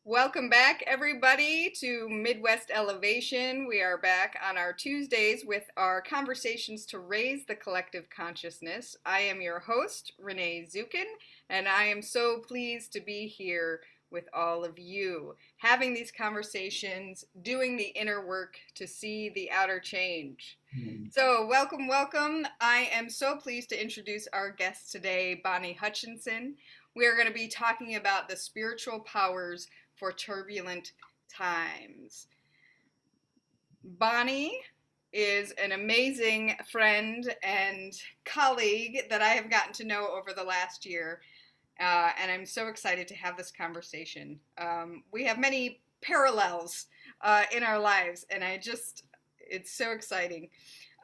Welcome back, everybody, to Midwest Elevation. We are back on our Tuesdays with our conversations to raise the collective consciousness. I am your host, Renee Zukin, and I am so pleased to be here with all of you, having these conversations, doing the inner work to see the outer change. So, welcome, welcome. I am so pleased to introduce our guest today, Bonnie Hutchinson. We are going to be talking about the spiritual powers for turbulent times. Bonnie is an amazing friend and colleague that I have gotten to know over the last year, and I'm so excited to have this conversation. We have many parallels in our lives, and it's so exciting.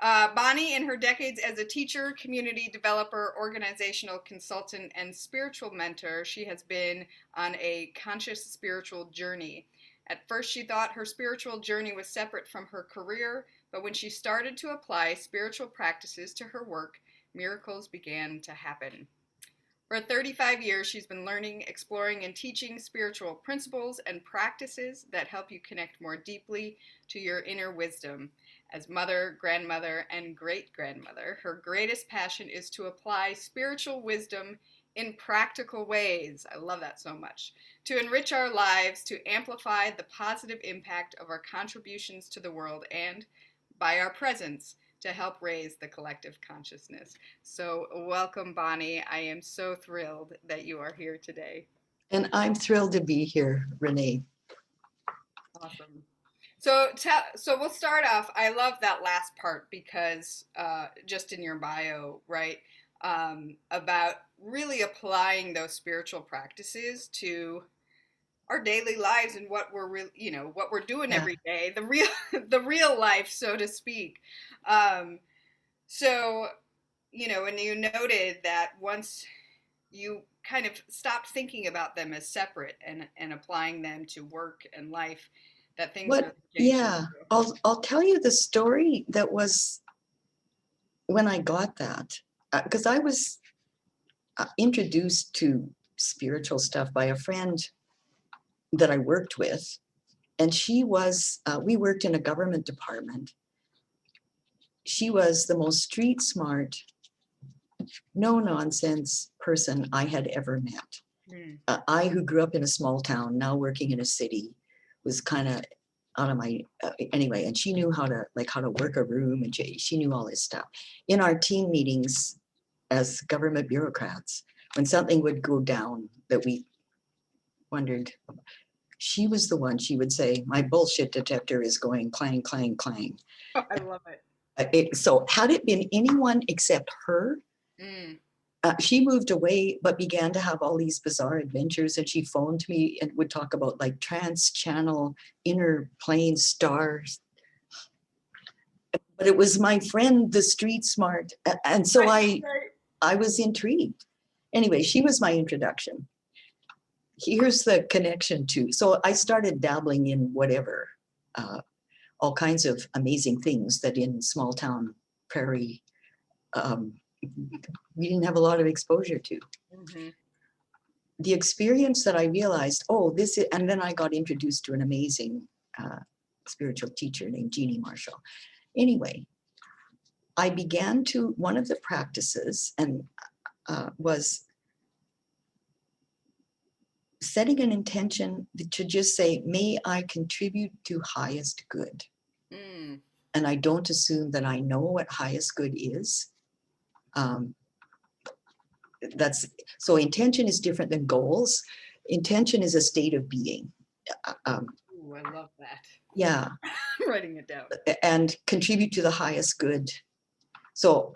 Bonnie, in her decades as a teacher, community developer, organizational consultant, and spiritual mentor, she has been on a conscious spiritual journey. At first, she thought her spiritual journey was separate from her career, but when she started to apply spiritual practices to her work, miracles began to happen. For 35 years, she's been learning, exploring, and teaching spiritual principles and practices that help you connect more deeply to your inner wisdom. As mother, grandmother, and great-grandmother, her greatest passion is to apply spiritual wisdom in practical ways. I love that so much. To enrich our lives, to amplify the positive impact of our contributions to the world, and by our presence, to help raise the collective consciousness. So welcome, Bonnie. I am so thrilled that you are here today. And I'm thrilled to be here, Renee. Awesome. So we'll start off. I love that last part because just in your bio, right, about really applying those spiritual practices to our daily lives and what what we're doing every day, the real life, so to speak. So, and you noted that once you kind of stopped thinking about them as separate and applying them to work and life, that things really changed. Yeah, I'll tell you the story that was when I got that, because I was introduced to spiritual stuff by a friend that I worked with, and we worked in a government department. She was the most street smart, no nonsense person I had ever met. I, who grew up in a small town, now working in a city, was kind of out of my anyway, and she knew how to work a room, and she knew all this stuff. In our team meetings as government bureaucrats, when something would go down that we wondered, she was the one. She would say, "My bullshit detector is going clang, clang, clang." I love it. So had it been anyone except her, she moved away, but began to have all these bizarre adventures. And she phoned me and would talk about like trans-channel, inner plane stars. But it was my friend, the street smart. And so I was intrigued. Anyway, she was my introduction. Here's the connection to, so I started dabbling in whatever, all kinds of amazing things that in small town prairie, we didn't have a lot of exposure to. The experience that I realized, and then I got introduced to an amazing spiritual teacher named Jeannie Marshall. Anyway, I began to, one of the practices was setting an intention to just say, may I contribute to highest good. And I don't assume that I know what highest good is. So intention is different than goals. Intention is a state of being. Ooh, I love that. Yeah. I'm writing it down. And contribute to the highest good. So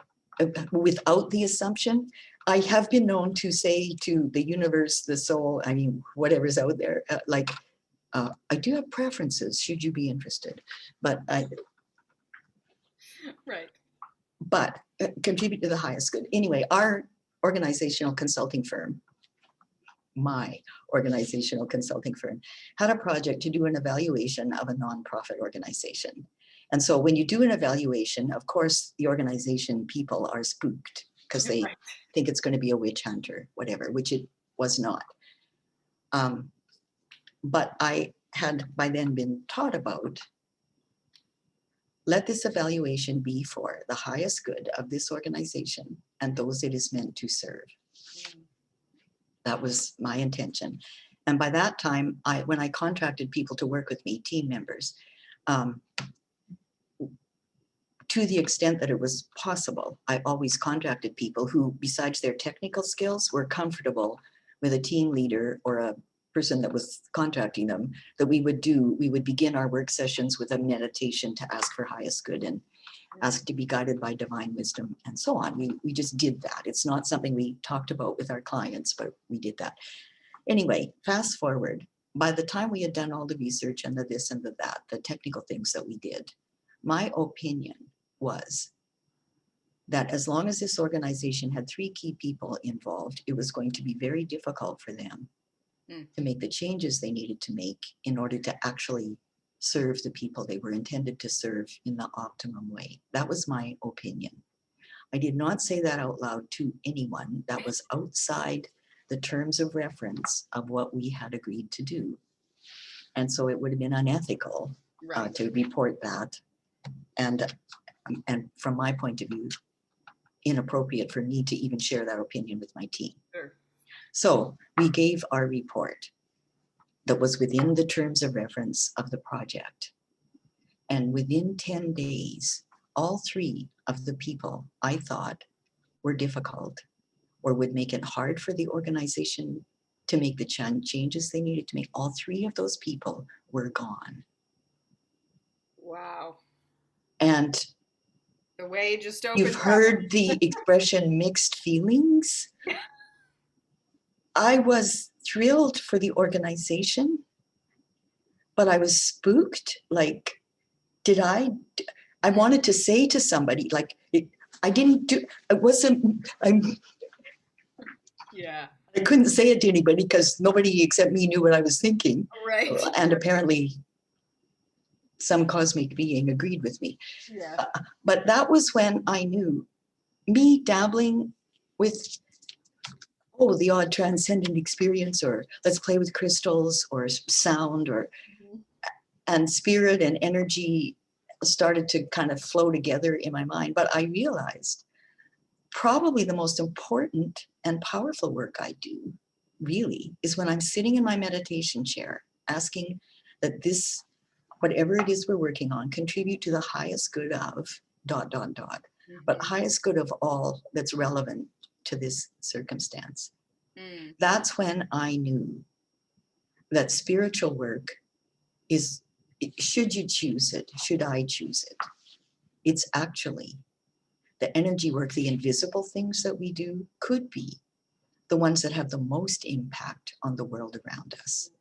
without the assumption, I have been known to say to the universe, the soul, I mean, whatever's out there, I do have preferences, should you be interested. But right. But contribute to the highest good. Anyway, our organizational consulting firm, my organizational consulting firm, had a project to do an evaluation of a nonprofit organization. And so when you do an evaluation, of course, the organization people are spooked because they think it's going to be a witch hunt or whatever, which it was not. But I had by then been taught about, let this evaluation be for the highest good of this organization and those it is meant to serve. That was my intention. And by that time, when I contracted people to work with me, team members, to the extent that it was possible, I always contracted people who, besides their technical skills, were comfortable with a team leader or a person that was contracting them, that we would begin our work sessions with a meditation to ask for highest good and ask to be guided by divine wisdom and so on. We just did that. It's not something we talked about with our clients, but we did that. Anyway, fast forward, by the time we had done all the research and the this and the that, the technical things that we did, my opinion was that as long as this organization had 3 key people involved, it was going to be very difficult for them to make the changes they needed to make in order to actually serve the people they were intended to serve in the optimum way. That was my opinion. I did not say that out loud to anyone. That was outside the terms of reference of what we had agreed to do. And so it would have been unethical to report that. And from my point of view, inappropriate for me to even share that opinion with my team. Sure. So we gave our report that was within the terms of reference of the project. And within 10 days, all 3 of the people I thought were difficult or would make it hard for the organization to make the changes they needed to make, all 3 of those people were gone. Wow. And the way just opened you've heard the expression mixed feelings. I was thrilled for the organization, but I was spooked. Like, I wanted to say to somebody, like, I couldn't say it to anybody because nobody except me knew what I was thinking. Right. And apparently some cosmic being agreed with me. Yeah. But that was when I knew, me dabbling with the odd transcendent experience, or let's play with crystals or sound, or and spirit and energy started to kind of flow together in my mind. But I realized probably the most important and powerful work I do really is when I'm sitting in my meditation chair asking that this, whatever it is we're working on, contribute to the highest good of ... but highest good of all that's relevant to this circumstance. That's when I knew that spiritual work is, should you choose it, should I choose it, it's actually the energy work, the invisible things that we do could be the ones that have the most impact on the world around us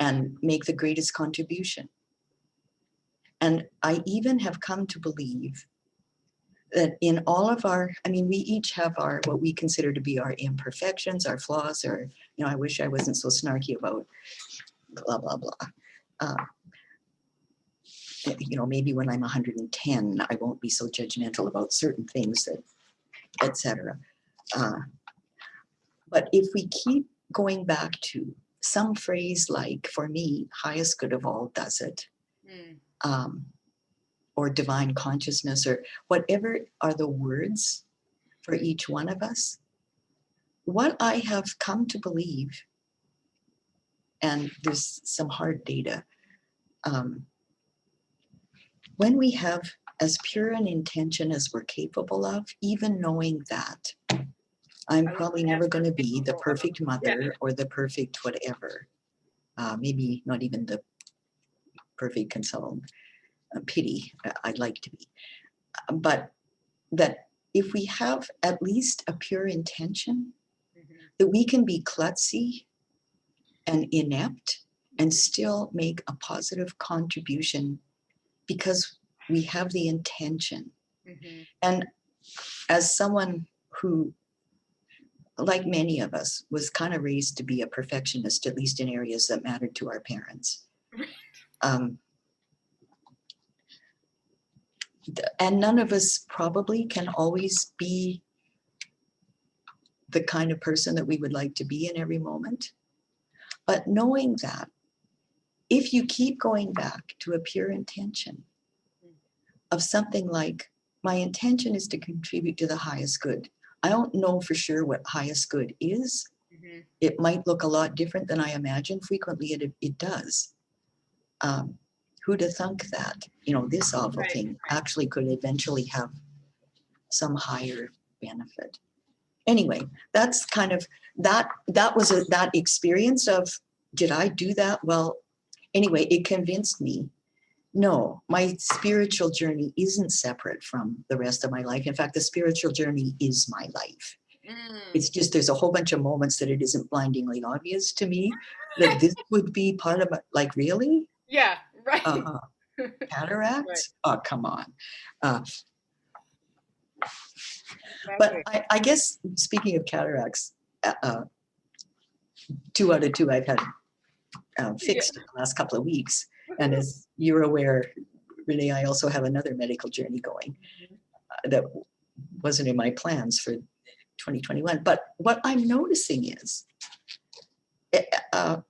and make the greatest contribution. And I even have come to believe that in all of our, we each have our, what we consider to be our imperfections, our flaws, or, I wish I wasn't so snarky about blah, blah, blah. Maybe when I'm 110, I won't be so judgmental about certain things, that, etc. But if we keep going back to some phrase like, for me, highest good of all does it, or divine consciousness, or whatever are the words for each one of us, what I have come to believe, and there's some hard data, when we have as pure an intention as we're capable of, even knowing that I'm probably never going to be the perfect mother or the perfect whatever, maybe not even the perfect consultant, pity, I'd like to be, but that if we have at least a pure intention, that we can be klutzy and inept and still make a positive contribution because we have the intention. And as someone who, like many of us, was kind of raised to be a perfectionist, at least in areas that mattered to our parents. And none of us probably can always be the kind of person that we would like to be in every moment. But knowing that if you keep going back to a pure intention of something like, my intention is to contribute to the highest good. I don't know for sure what highest good is. Mm-hmm. It might look a lot different than I imagine. Frequently it does. Who'd have thunk that, this awful Right. thing actually could eventually have some higher benefit. Anyway, that's kind of, that was that experience of, did I do that? Well, anyway, it convinced me, no, my spiritual journey isn't separate from the rest of my life. In fact, the spiritual journey is my life. Mm. It's just, there's a whole bunch of moments that it isn't blindingly obvious to me that this would be part of it. Like, really? Yeah, right. Uh, Right. cataracts? Oh, come on. Uh, but Exactly. I guess, speaking of cataracts, uh, 2 out of 2 I've had Yeah. fixed in the last couple of weeks. And as you're aware, Renee, I also have another medical journey going that wasn't in my plans for 2021. But what I'm noticing is uh,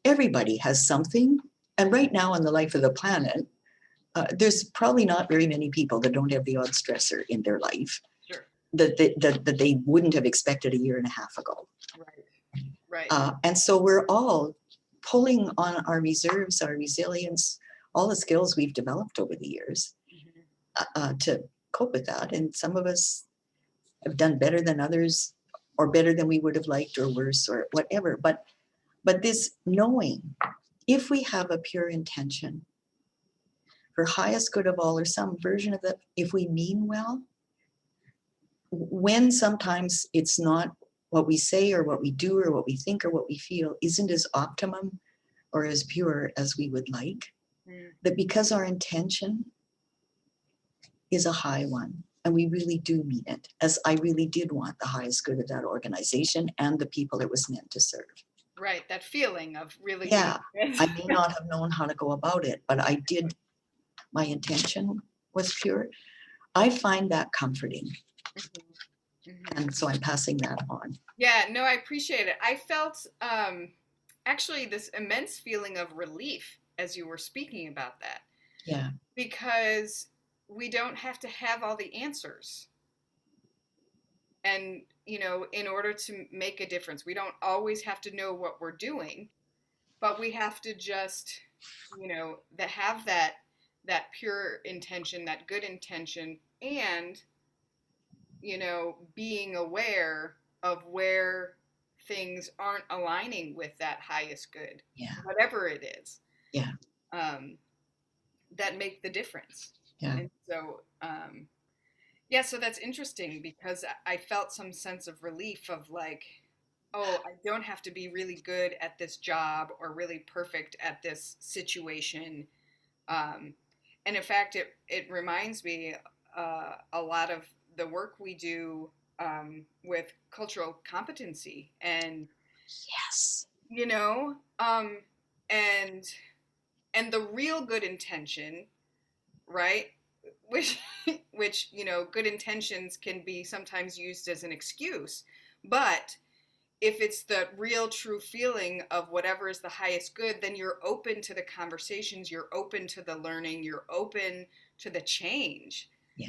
everybody has something. And right now on the life of the planet, there's probably not very many people that don't have the odd stressor in their life Sure. that they wouldn't have expected a year and a half ago. Right. Right. And so we're all pulling on our reserves, our resilience, all the skills we've developed over the years to cope with that. And some of us have done better than others, or better than we would have liked, or worse, or whatever. But this knowing, if we have a pure intention for highest good of all, or some version of that, if we mean well, when sometimes it's not what we say or what we do or what we think or what we feel isn't as optimum or as pure as we would like, Mm. that because our intention is a high one, and we really do mean it, as I really did want the highest good of that organization and the people it was meant to serve. Right. That feeling of really Yeah, being I may not have known how to go about it, but I did, my intention was pure. I find that comforting. Mhm. And so I'm passing that on. Yeah, no, I appreciate it. I felt actually this immense feeling of relief as you were speaking about that, Yeah, because we don't have to have all the answers. And, in order to make a difference, we don't always have to know what we're doing, but we have to just, that have that pure intention, that good intention, and being aware of where things aren't aligning with that highest good, yeah, whatever it is, yeah, um, that make the difference. yeah, And so, yeah, so that's interesting because I felt some sense of relief of like, oh, I don't have to be really good at this job or really perfect at this situation. Um, and in fact, it reminds me a lot of the work we do with cultural competency, and yes, you know, um, and and the real good intention, right? Which which good intentions can be sometimes used as an excuse, but if it's the real true feeling of whatever is the highest good, then you're open to the conversations, you're open to the learning, you're open to the change, yeah,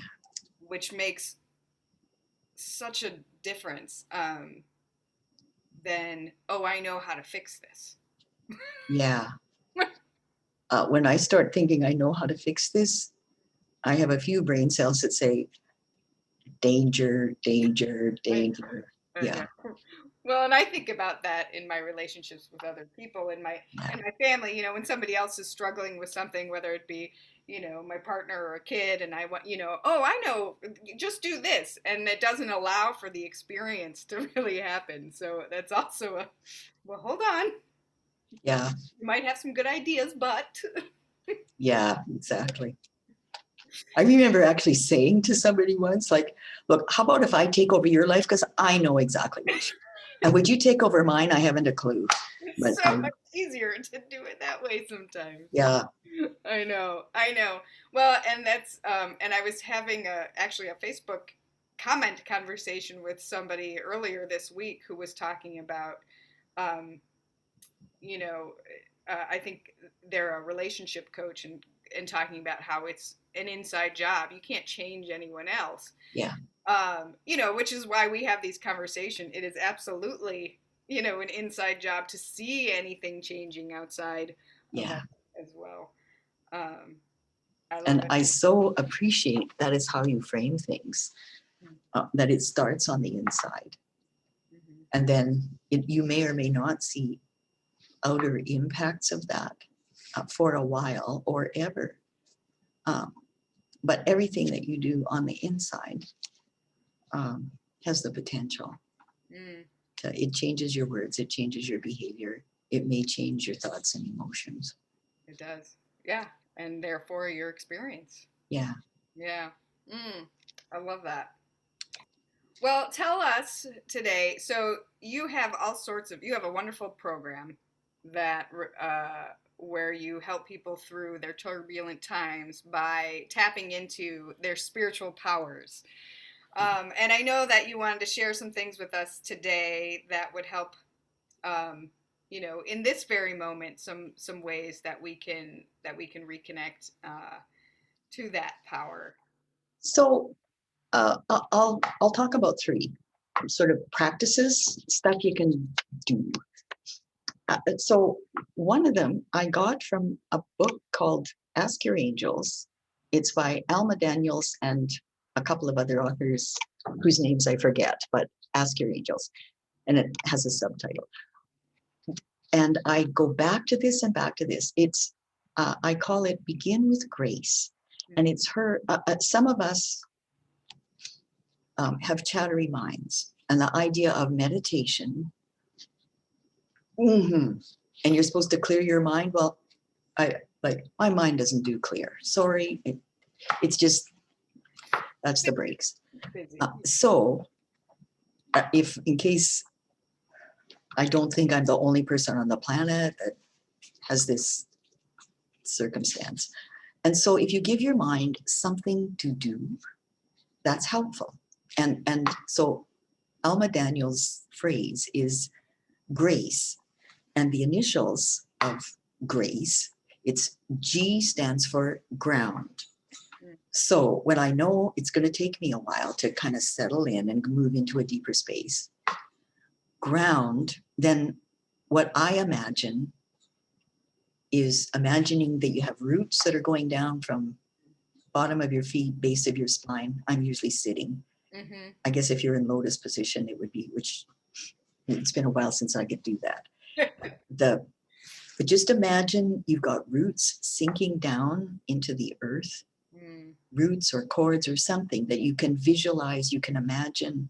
which makes such a difference than, oh, I know how to fix this. yeah. When I start thinking I know how to fix this, I have a few brain cells that say, danger, danger, I know. danger. I Yeah, know. Well, and I think about that in my relationships with other people yeah, in my family. When somebody else is struggling with something, whether it be my partner or a kid, and I want oh, I know, just do this, and it doesn't allow for the experience to really happen. So that's also a, well, hold on, yeah, you might have some good ideas, but yeah, exactly. I remember actually saying to somebody once, like, look, how about if I take over your life? Because I know exactly what you, and would you take over mine? I haven't a clue. it's But so much easier to do it that way sometimes. yeah, I know. Well, and that's and I was having actually a Facebook comment conversation with somebody earlier this week who was talking about um you know, I think they're a relationship coach and talking about how it's an inside job. You can't change anyone else. Yeah. Which is why we have these conversations. It is absolutely, an inside job to see anything changing outside of Yeah. us as well. Um, I love And it. I so appreciate that is how you frame things, that it starts on the inside. Mm-hmm. And then you may or may not see outer impacts of that for a while or ever. Um, but everything that you do on the inside um, has the potential Mm, to, it changes your words, it changes your behavior, it may change your thoughts and emotions. it does. Yeah. And therefore your experience. Yeah. Yeah. I love that. Well, tell us today. So you have a wonderful program that where you help people through their turbulent times by tapping into their spiritual powers. And I know that you wanted to share some things with us today that would help, um, in this very moment, some ways that we can reconnect to that power. So I'll talk about three sort of practices, stuff you can do. So one of them I got from a book called Ask Your Angels. It's by Alma Daniels and a couple of other authors whose names I forget, but Ask Your Angels. And it has a subtitle. And I go back to this and back to this. It's, I call it Begin with Grace. And it's her, some of us have chattery minds. And the idea of meditation, and you're supposed to clear your mind. Well, I like my mind doesn't do clear. Sorry, it's just that's the breaks. Busy. So, if in case I don't think I'm the only person on the planet that has this circumstance, and so if you give your mind something to do, that's helpful. And so Alma Daniels' phrase is grace, and the initials of grace, it's G stands for ground. So when I know it's going to take me a while to kind of settle in and move into a deeper space, ground, then what I imagine is imagining that you have roots that are going down from bottom of your feet, base of your spine. I'm usually sitting. Mm-hmm. I guess if you're in lotus position, it would be, which it's been a while since I could do that. But just imagine you've got roots sinking down into the earth, roots or cords or something that you can visualize, you can imagine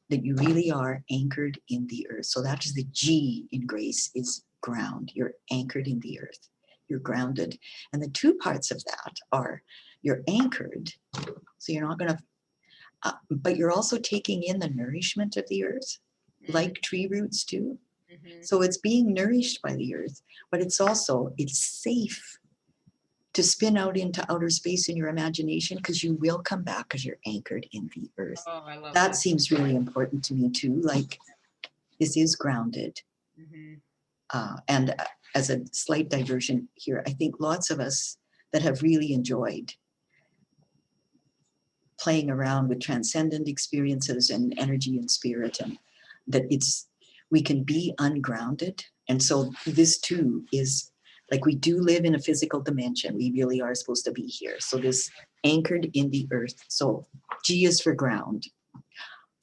that you really are anchored in the earth. So that is the G in grace, is ground. You're anchored in the earth. You're grounded. And the two parts of that are you're anchored, so you're not going to, but you're also taking in the nourishment of the earth, like tree roots do. Mm-hmm. So it's being nourished by the earth, but it's safe to spin out into outer space in your imagination, because you will come back because you're anchored in the earth. Oh, I love That seems really important to me too. Like, this is grounded. Mm-hmm. And as a slight diversion here, I think lots of us that have really enjoyed playing around with transcendent experiences and energy and spirit, and that we can be ungrounded. And so this too is like, we do live in a physical dimension. We really are supposed to be here. So this anchored in the earth. So G is for ground.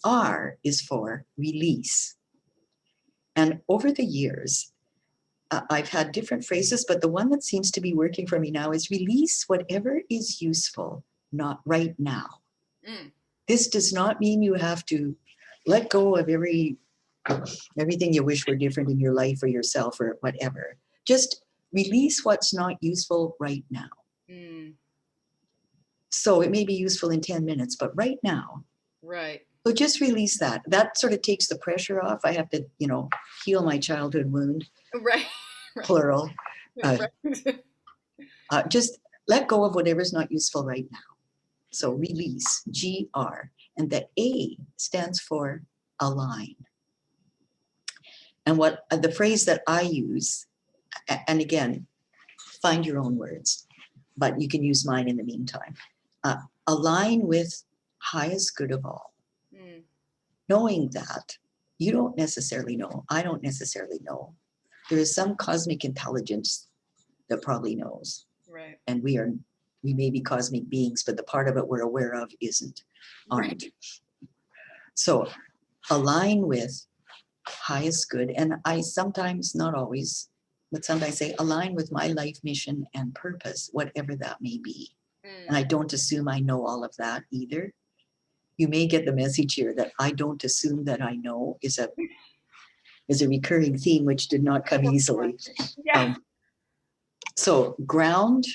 R is for release. And over the years, I've had different phrases, but the one that seems to be working for me now is release whatever is useful, not right now. This does not mean you have to let go of everything you wish were different in your life or yourself or whatever. Just release what's not useful right now. So it may be useful in 10 minutes, but right now. Right. So just release that. That sort of takes the pressure off. I have to, heal my childhood wound. Right. Plural. Right. Just let go of whatever's not useful right now. So release, GR. And the A stands for align. And what the phrase that I use, and again, find your own words, but you can use mine in the meantime. Align with highest good of all. Mm. Knowing that you don't necessarily know, I don't necessarily know. There is some cosmic intelligence that probably knows. Right. And we may be cosmic beings, but the part of it we're aware of aren't. So align with highest good. And I sometimes, not always, but sometimes say align with my life mission and purpose, whatever that may be. And I don't assume I know all of that either. You may get the message here that I don't assume that I know is a recurring theme, which did not come easily. Yeah. So ground,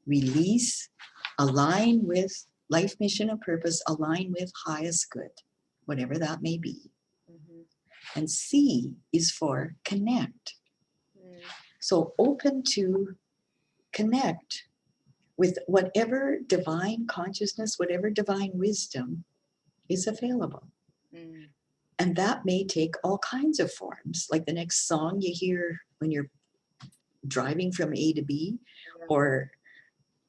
release, align with life mission and purpose, align with highest good, whatever that may be. Mm-hmm. And C is for connect. So open to connect with whatever divine consciousness, whatever divine wisdom is available. Mm. And that may take all kinds of forms, like the next song you hear when you're driving from A to B, or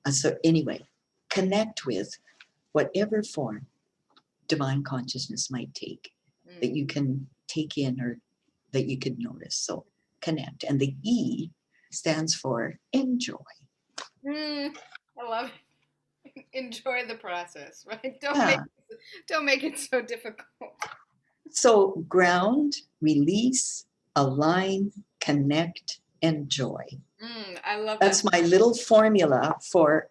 so anyway, connect with whatever form divine consciousness might take that you can take in or that you could notice. So connect. And the E stands for enjoy. I love it. Enjoy the process, right? Yeah. Don't make it so difficult. So ground, release, align, connect, enjoy. I love That's that. my little formula for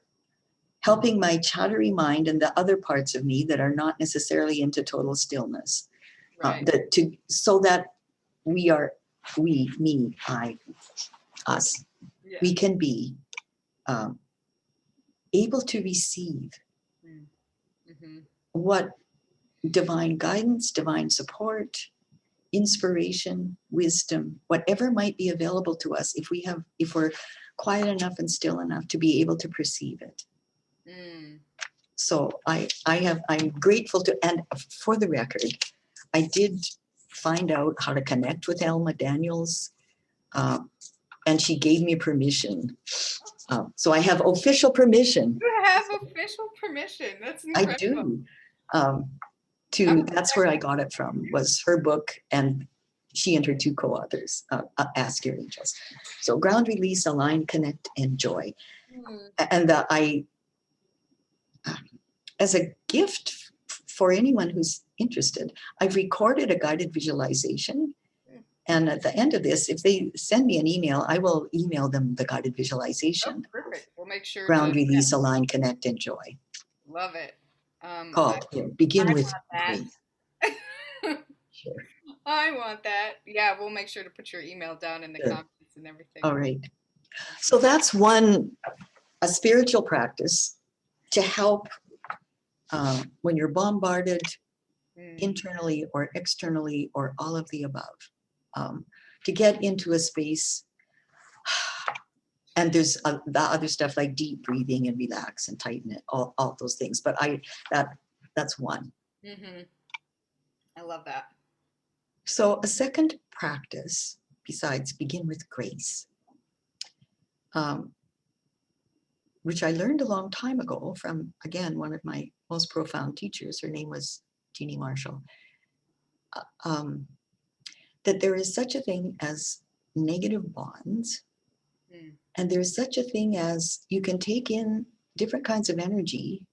helping my chattery mind and the other parts of me that are not necessarily into total stillness. Right. So that we, me, I, us, Yeah. we can be able to receive what divine guidance, divine support, inspiration, wisdom, whatever might be available to us if we're quiet enough and still enough to be able to perceive it. So I'm grateful to, and for the record, I did find out how to connect with Elma Daniels, and she gave me permission. So I have official permission. You have official permission. That's incredible. I do. That's where I got it from, was her book, and she and her two co-authors, Ask Your Angels. So ground, release, align, connect, enjoy. And as a gift for anyone who's interested, I've recorded a guided visualization. And at the end of this, if they send me an email, I will email them the guided visualization. Oh, perfect. We'll make sure Ground, release, align, connect, enjoy. Love it. Called begin with grace. Sure. I want that. Yeah, we'll make sure to put your email down in the comments and everything. All right. So that's a spiritual practice to help when you're bombarded internally or externally or all of the above, to get into a space. And there's the other stuff like deep breathing and relax and tighten it, all those things. But that's one. I love that. So a second practice besides begin with grace, which I learned a long time ago from, again, one of my most profound teachers. Her name was Jeannie Marshall. That there is such a thing as negative bonds, and there's such a thing as you can take in different kinds of energy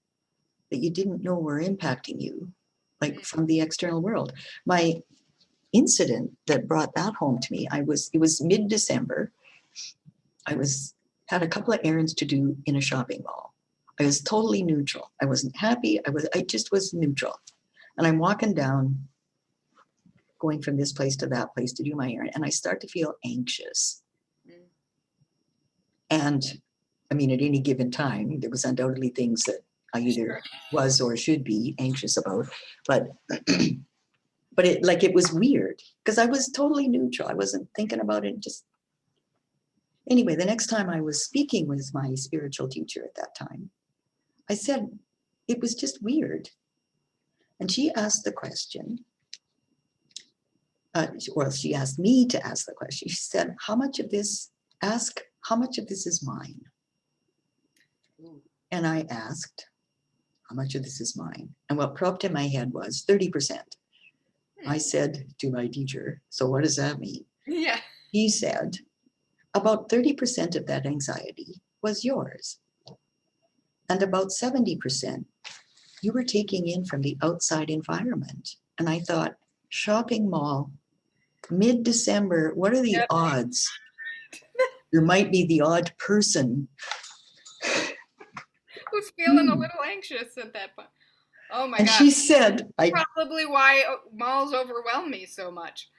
that you didn't know were impacting you, like from the external world. My incident that brought that home to me, it was mid-December. I had a couple of errands to do in a shopping mall. I was totally neutral. I wasn't happy. I just was neutral. And I'm walking down, going from this place to that place to do my errand, and I start to feel anxious. And I mean, at any given time, there was undoubtedly things that I either was or should be anxious about, but it was weird because I was totally neutral. I wasn't thinking about it. Anyway, the next time I was speaking with my spiritual teacher at that time, I said it was just weird. And she asked the question, Well, she asked me to ask the question. She said, how much of this is mine? Ooh. And I asked, how much of this is mine? And what popped in my head was 30%. I said to my teacher, so what does that mean? Yeah. He said, about 30% of that anxiety was yours. And about 70% you were taking in from the outside environment. And I thought, shopping mall, mid-December, what are the Yep. odds? There might be the odd person. Who's feeling a little anxious at that point? Oh my And gosh. she said, Probably why malls overwhelm me so much.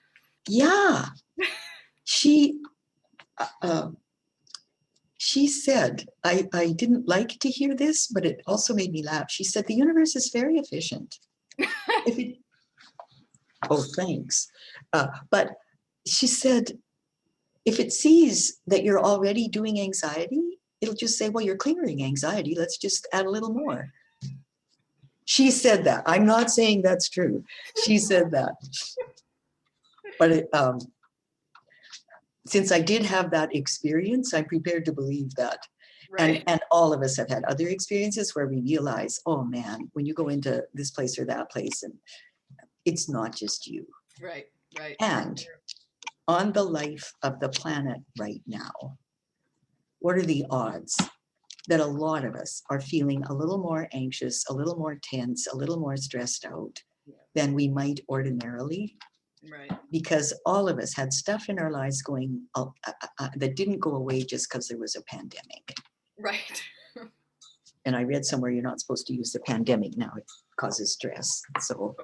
yeah, she, uh, she said, I didn't like to hear this, but it also made me laugh. She said, the universe is very efficient. If it, oh, thanks. But she said, if it sees that you're already doing anxiety, it'll just say, well, you're clearing anxiety. Let's just add a little more. She said that. I'm not saying that's true. She said that. But since I did have that experience, I'm prepared to believe that. Right. And all of us have had other experiences where we realize, oh man, when you go into this place or that place, and it's not just you. Right. Right. And on the life of the planet right now, what are the odds that a lot of us are feeling a little more anxious, a little more tense, a little more stressed out than we might ordinarily? Right. Because all of us had stuff in our lives going that didn't go away just because there was a pandemic. Right. And I read somewhere you're not supposed to use the pandemic now. It causes stress. So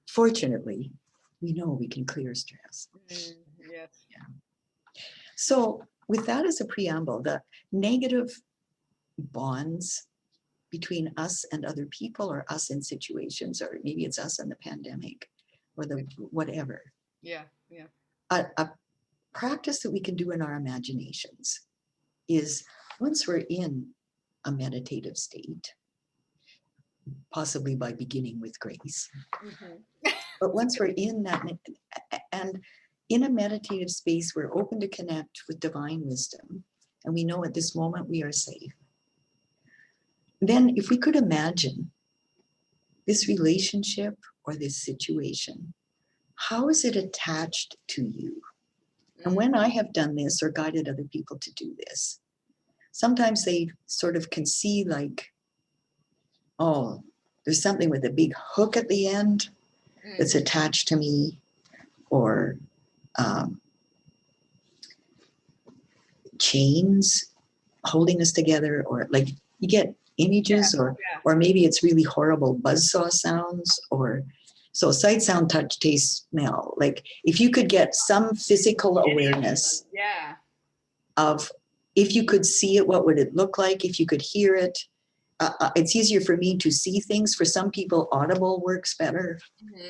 fortunately, we know we can clear stress. Yes. Yeah. So with that as a preamble, the negative bonds between us and other people, or us in situations, or maybe it's us and the pandemic, or the whatever. Yeah. Yeah. A practice that we can do in our imaginations is, once we're in a meditative state, possibly by beginning with grace, but once we're in that, and in a meditative space, we're open to connect with divine wisdom, and we know at this moment we are safe. Then if we could imagine this relationship or this situation, how is it attached to you? And when I have done this or guided other people to do this, sometimes they sort of can see like, oh, there's something with a big hook at the end that's attached to me, or chains holding us together, or like you get images, or maybe it's really horrible buzzsaw sounds, or so sight, sound, touch, taste, smell. Like if you could get some physical awareness of, if you could see it, what would it look like? If you could hear it, it's easier for me to see things. For some people, audible works better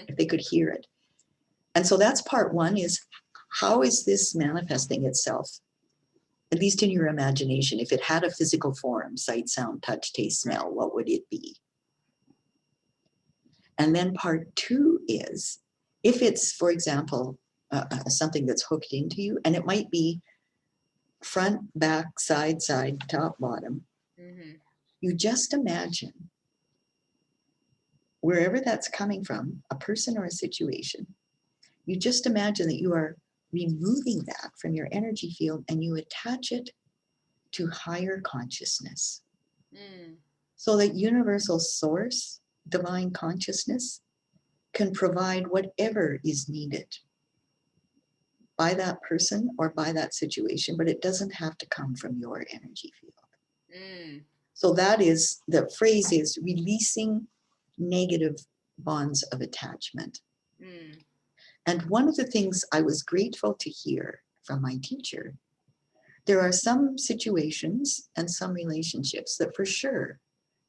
if they could hear it. And so that's part one, is how is this manifesting itself? At least in your imagination, if it had a physical form, sight, sound, touch, taste, smell, what would it be? And then part two is, if it's, for example, something that's hooked into you, and it might be front, back, side, top, bottom, you just imagine, wherever that's coming from, a person or a situation, you just imagine that you are removing that from your energy field, and you attach it to higher consciousness. So that universal source, divine consciousness, can provide whatever is needed by that person or by that situation, but it doesn't have to come from your energy field. So that is, the phrase is releasing negative bonds of attachment. And one of the things I was grateful to hear from my teacher, there are some situations and some relationships that for sure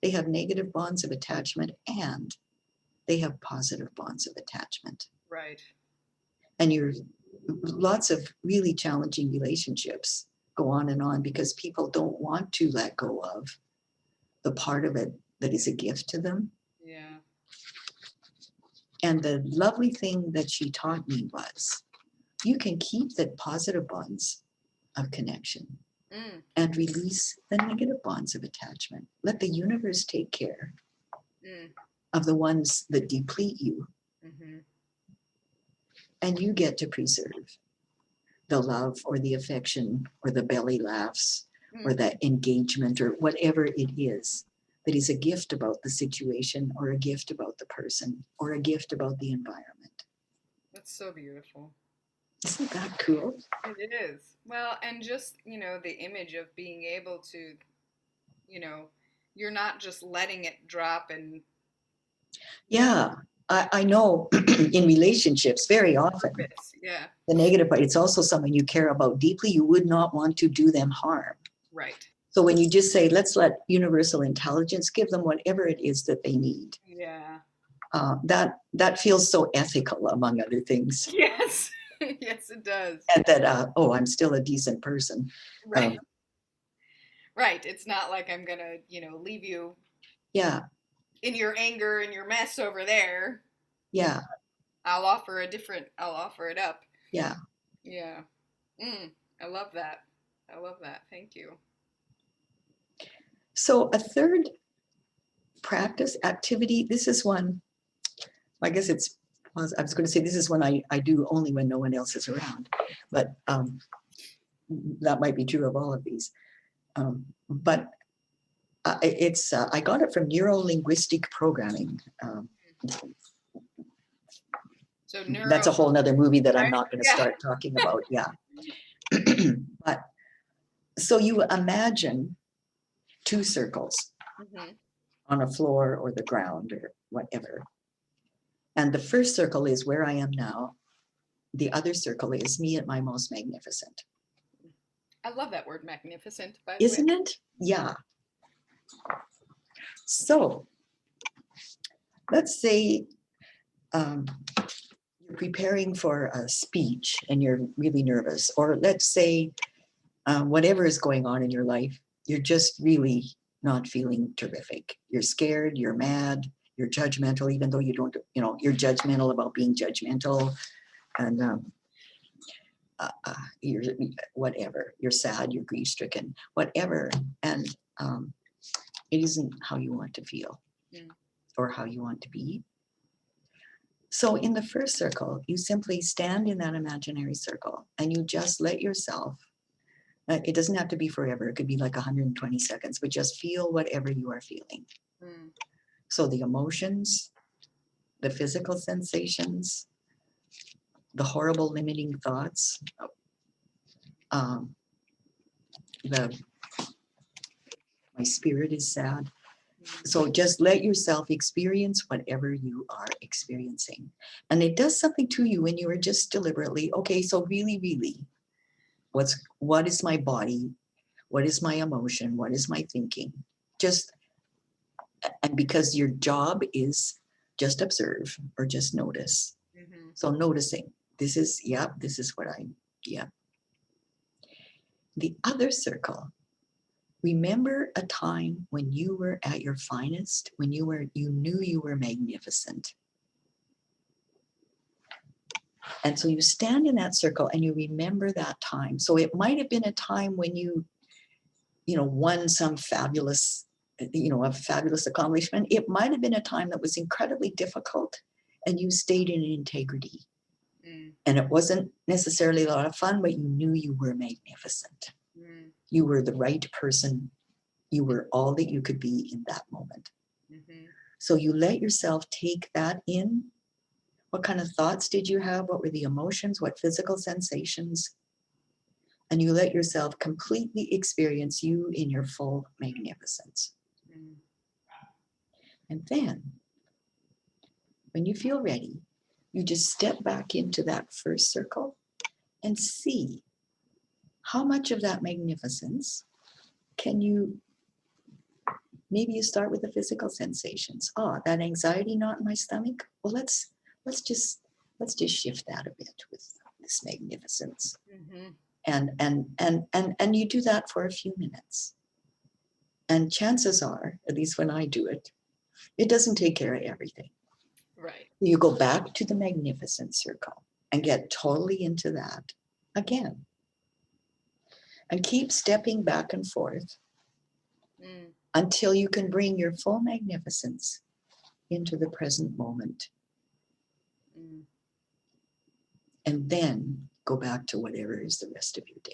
they have negative bonds of attachment, and they have positive bonds of attachment. Right. And lots of really challenging relationships go on and on because people don't want to let go of the part of it that is a gift to them. Yeah. And the lovely thing that she taught me was you can keep the positive bonds of connection Mm, and release the negative bonds of attachment. Let the universe take care mm, of the ones that deplete you, mm-hmm. and you get to preserve the love or the affection or the belly laughs or Mm. that engagement or whatever it is that is a gift about the situation or a gift about the person or a gift about the environment. That's so beautiful. Isn't that cool? It is. Well, and just, the image of being able to, you know, you're not just letting it drop and Yeah, I know in relationships very often purpose. Yeah, the negative part, it's also someone you care about deeply. You would not want to do them harm. right. So when you just say, let's let universal intelligence give them whatever it is that they need, Yeah. that feels so ethical, among other things. Yes. Yes, it does. And that, oh, I'm still a decent person. Right. Right. It's not like I'm gonna, leave you Yeah, in your anger and your mess over there. yeah, I'll offer it up. yeah. Yeah. Mm, I love that. I love that. Thank you. So a third practice activity, this is one, I guess I was going to say this is one I do only when no one else is around, but that might be true of all of these. But I got it from neuro-linguistic programming. So That's a whole nother movie that I'm right? not going to Yeah. start talking about. Yeah. But so you imagine two circles Hmm. on a floor or the ground or whatever. And the first circle is where I am now. The other circle is me at my most magnificent. I love that word magnificent, by the way. Isn't it? Yeah. So let's say you're preparing for a speech and you're really nervous, or let's say whatever is going on in your life, you're just really not feeling terrific. You're scared, you're mad, you're judgmental, even though you don't, you're judgmental about being judgmental, and you're whatever, you're sad, you're grief stricken, whatever. And it isn't how you want to feel Mm. or how you want to be. So in the first circle, you simply stand in that imaginary circle and you just let yourself, it doesn't have to be forever. It could be like 120 seconds, but just feel whatever you are feeling. Mm. So the emotions, the physical sensations, the horrible limiting thoughts, um, the my spirit is sad. So just let yourself experience whatever you are experiencing. And it does something to you when you are just deliberately, okay, so really, what is my body? What is my emotion? What is my thinking? Just, and because your job is just observe or just notice. Mm-hmm. So noticing, this is, yep, this is what yep. The other circle, remember a time when you were at your finest, when you knew you were magnificent. And so you stand in that circle and you remember that time. So it might have been a time when you won some fabulous, a fabulous accomplishment. It might have been a time that was incredibly difficult and you stayed in integrity. Mm. And it wasn't necessarily a lot of fun, but you knew you were magnificent. Mm. You were the right person. You were all that you could be in that moment. Mm-hmm. So you let yourself take that in. What kind of thoughts did you have? What were the emotions? What physical sensations? And you let yourself completely experience you in your full magnificence. Mm. And then, when you feel ready, you just step back into that first circle and see how much of that magnificence can you, maybe you start with the physical sensations. Oh, that anxiety knot in my stomach. Well, let's just shift that a bit with this magnificence. Mm-hmm. And you do that for a few minutes. And chances are, at least when I do it, it doesn't take care of everything. Right. You go back to the magnificent circle and get totally into that again. And keep stepping back and forth Mm, until you can bring your full magnificence into the present moment. mm. And then go back to whatever is the rest of your day.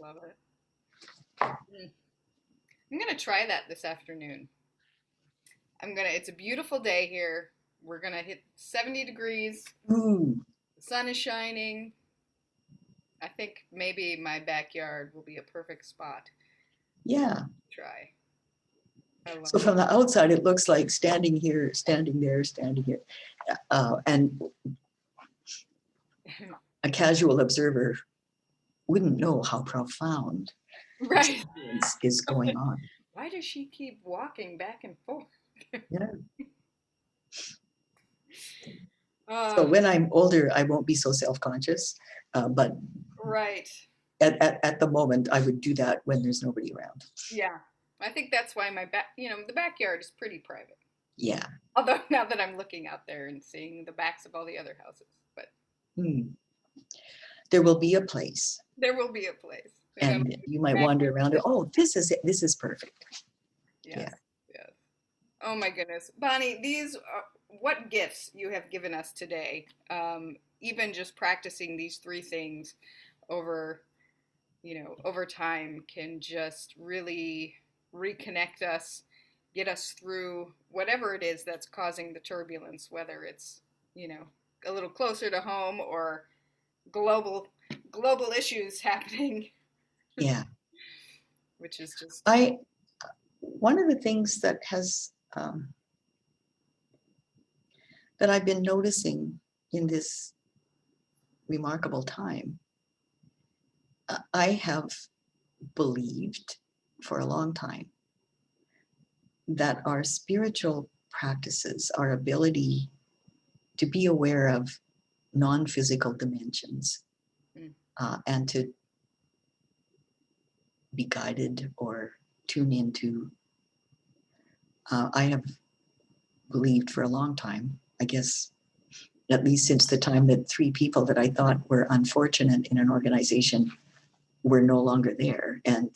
Love it. Mm. I'm going to try that this afternoon. It's a beautiful day here. We're going to hit 70 degrees. Ooh, The sun is shining. I think maybe my backyard will be a perfect spot yeah. to try. I love So from the outside, it looks like standing here, standing there, standing here. And it. a casual observer wouldn't know how profound this Right. experience is going on. Why does she keep walking back and forth? Yeah. So Oh, when I'm older, I won't be so self-conscious. But right. at the moment, I would do that when there's nobody around. Yeah. I think that's why the backyard is pretty private. Yeah. Although now that I'm looking out there and seeing the backs of all the other houses, but Hmm. There will be a place, there will be a place. And and you might wander around it. Oh, this is it. This is perfect. yes, Yeah. yes. Oh my goodness, Bonnie, these are, what gifts you have given us today. Even just practicing these three things over, over time can just really reconnect us, get us through whatever it is that's causing the turbulence, whether it's, you know, a little closer to home or global global issues happening, Yeah. which is just One of the things that has that I've been noticing in this remarkable time, I have believed for a long time that our spiritual practices, our ability to be aware of non-physical dimensions, mm, and to be guided or tune into, I have believed for a long time, I guess, at least since the time that three people that I thought were unfortunate in an organization were no longer there. And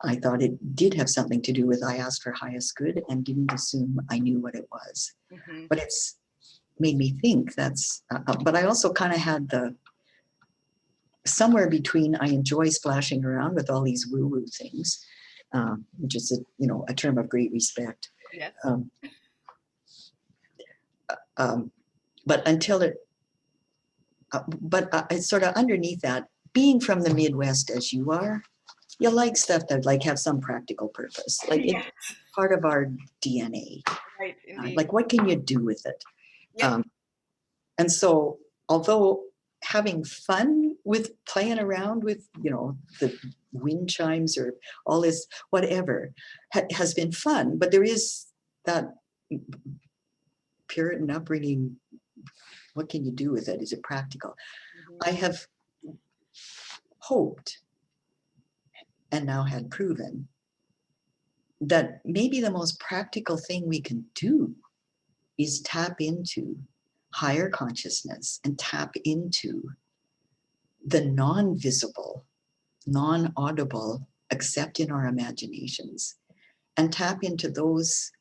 I thought it did have something to do with I asked for highest good and didn't assume I knew what it was. mm-hmm, But it's made me think but I also kind of had the somewhere between I enjoy splashing around with all these woo-woo things, which is a term of great respect. yes, Um, but until it, it's sort of underneath that, being from the Midwest as you are, you like stuff that like have some practical purpose, like it's yes, part of our DNA. right, indeed, Like what can you do with it? yep, And so, although having fun with playing around with, the wind chimes or all this, whatever, has been fun, but there is that Puritan upbringing. What can you do with it? Is it practical? mm-hmm, I have hoped and now had proven that maybe the most practical thing we can do is tap into higher consciousness and tap into the non-visible, non-audible, except in our imaginations, and tap into those,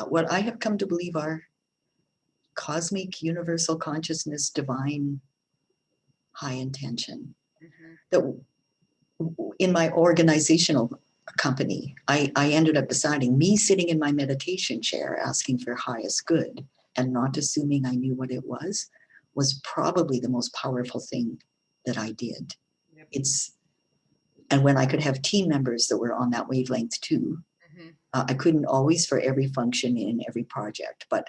what I have come to believe are cosmic, universal consciousness, divine, high intention. mm-hmm, That in my organizational company, I ended up deciding me sitting in my meditation chair asking for highest good and not assuming I knew what it was probably the most powerful thing that I did. yep, And when I could have team members that were on that wavelength too, mm-hmm, I couldn't always for every function in every project, but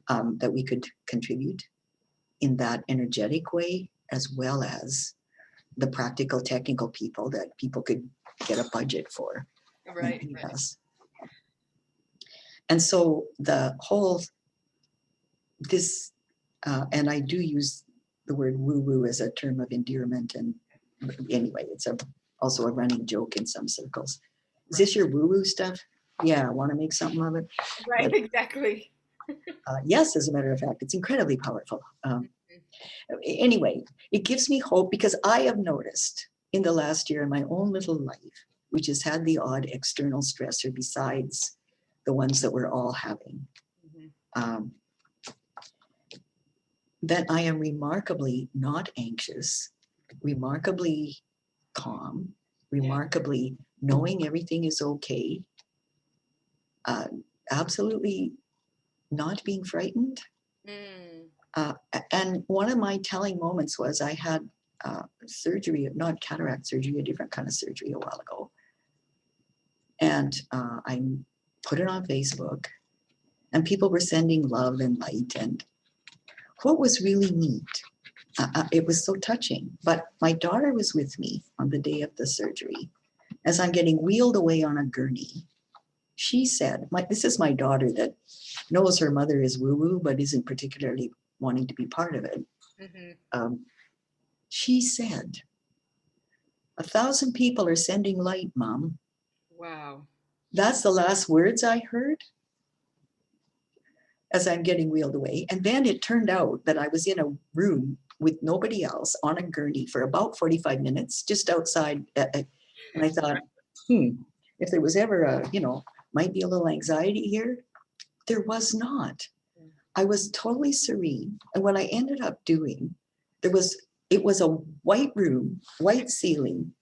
that we could contribute in that energetic way, as well as the practical, technical people that people could get a budget for and right, pay right, us. And so the whole, and I do use the word woo-woo as a term of endearment. And anyway, it's also a running joke in some circles. Is right. this your woo-woo stuff? yeah, want to make something of it. Right, But exactly. yes, as a matter of fact, it's incredibly powerful. Mhm. Anyway, it gives me hope because I have noticed in the last year in my own little life, which has had the odd external stressor besides the ones that we're all having, Mhm. um, that I am remarkably not anxious, remarkably calm, Yeah. remarkably knowing everything is okay, uh, absolutely not being frightened. Mm. And one of my telling moments was I had surgery, not cataract surgery, a different kind of surgery a while ago. And I put it on Facebook, and people were sending love and light. And what was really neat, it was so touching. But my daughter was with me on the day of the surgery. As I'm getting wheeled away on a gurney, she said, this is my daughter that knows her mother is woo-woo, but isn't particularly wanting to be part of it. Mhm. She said, 1,000 people are sending light, Mom. Wow. That's the last words I heard as I'm getting wheeled away. And then it turned out that I was in a room with nobody else on a gurney for about 45 minutes, just outside. And I thought, if there was ever might be a little anxiety here, there was not. I was totally serene. And what I ended up doing, it was a white room, white ceiling.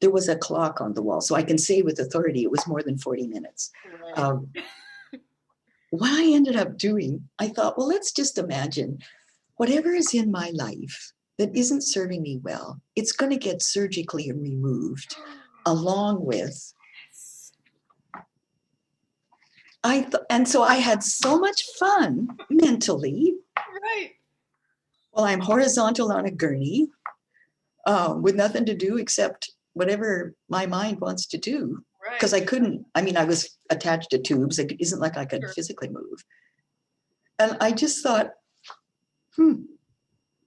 There was a clock on the wall. So I can say with authority, it was more than 40 minutes. Right. Um, what I ended up doing, I thought, well, let's just imagine whatever is in my life that isn't serving me well, it's going to get surgically removed along with. Yes. And so I had so much fun mentally Right. while I'm horizontal on a gurney with nothing to do except whatever my mind wants to do. Because Right. I couldn't, I was attached to tubes. It isn't like I could Sure. physically move. And I just thought, hmm,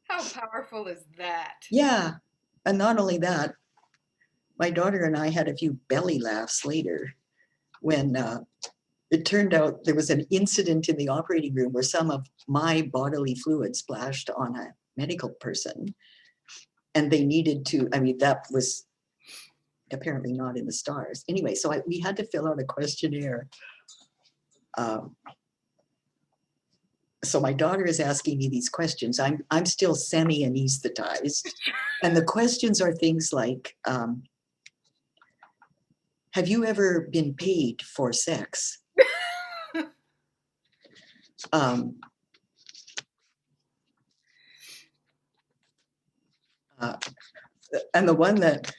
How powerful is that? yeah. And not only that, my daughter and I had a few belly laughs later when it turned out there was an incident in the operating room where some of my bodily fluid splashed on a medical person. And they needed to, that was apparently not in the stars. Anyway, so we had to fill out a questionnaire. So my daughter is asking me these questions. I'm still semi-anesthetized. And the questions are things like, have you ever been paid for sex? Um, uh, and the one that,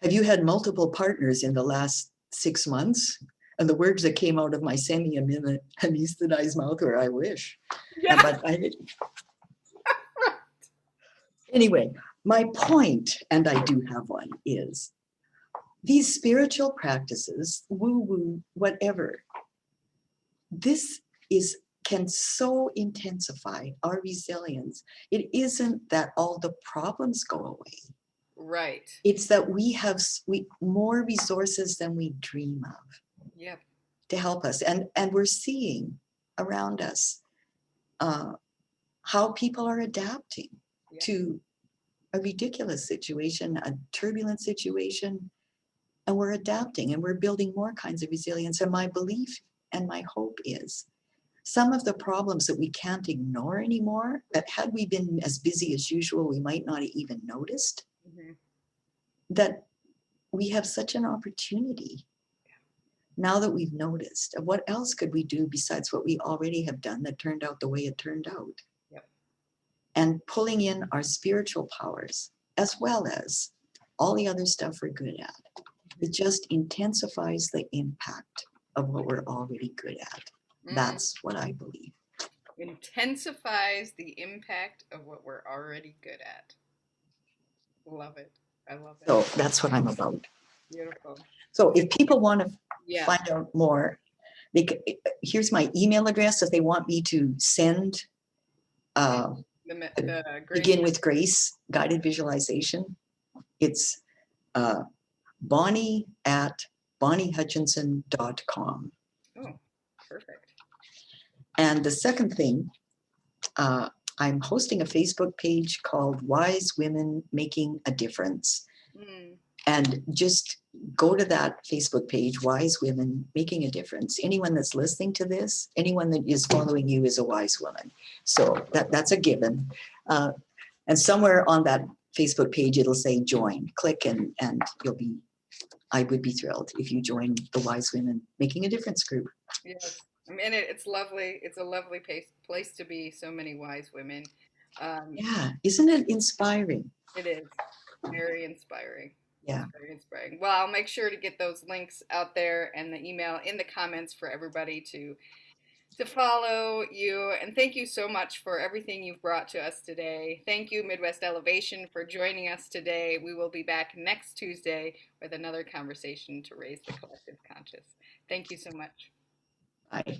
have you had multiple partners in the last 6 months? And the words that came out of my semi-anesthetized mouth were, I wish. Yeah. But I didn't. Anyway, my point, and I do have one, is these spiritual practices, woo-woo, whatever, this can so intensify our resilience. It isn't that all the problems go away. Right. It's that we have more resources than we dream of Yep. to help us. And we're seeing around us how people are adapting Yep. to a ridiculous situation, a turbulent situation, and we're adapting and we're building more kinds of resilience. And my belief and my hope is some of the problems that we can't ignore anymore, that had we been as busy as usual, we might not have even noticed, Mhm. that we have such an opportunity now that we've noticed. And what else could we do besides what we already have done that turned out the way it turned out? Yep. And pulling in our spiritual powers as well as all the other stuff we're good at. It just intensifies the impact of what we're already good at. Mm. That's what I believe. Intensifies the impact of what we're already good at. Love it. I love it. So that's what I'm about. Beautiful. So if people want to Yeah. find out more, here's my email address if they want me to send The grace. Begin with Grace guided visualization. It's Bonnie at bonniehutchinson.com. Oh, perfect. And the second thing, I'm hosting a Facebook page called Wise Women Making a Difference. Mm. And just go to that Facebook page, Wise Women Making a Difference. Anyone that's listening to this, anyone that is following you is a wise woman. So that's a given. And somewhere on that Facebook page, it'll say join. Click and you'll be, I would be thrilled if you join the Wise Women Making a Difference group. Yes. I mean, it's lovely. It's a lovely place to be. So many wise women. Yeah, isn't it inspiring? It is very inspiring. Yeah. It's very inspiring. Well, I'll make sure to get those links out there and the email in the comments for everybody to follow you. And thank you so much for everything you've brought to us today. Thank you, Midwest Elevation, for joining us today. We will be back next Tuesday with another conversation to raise the collective conscious. Thank you so much. Bye.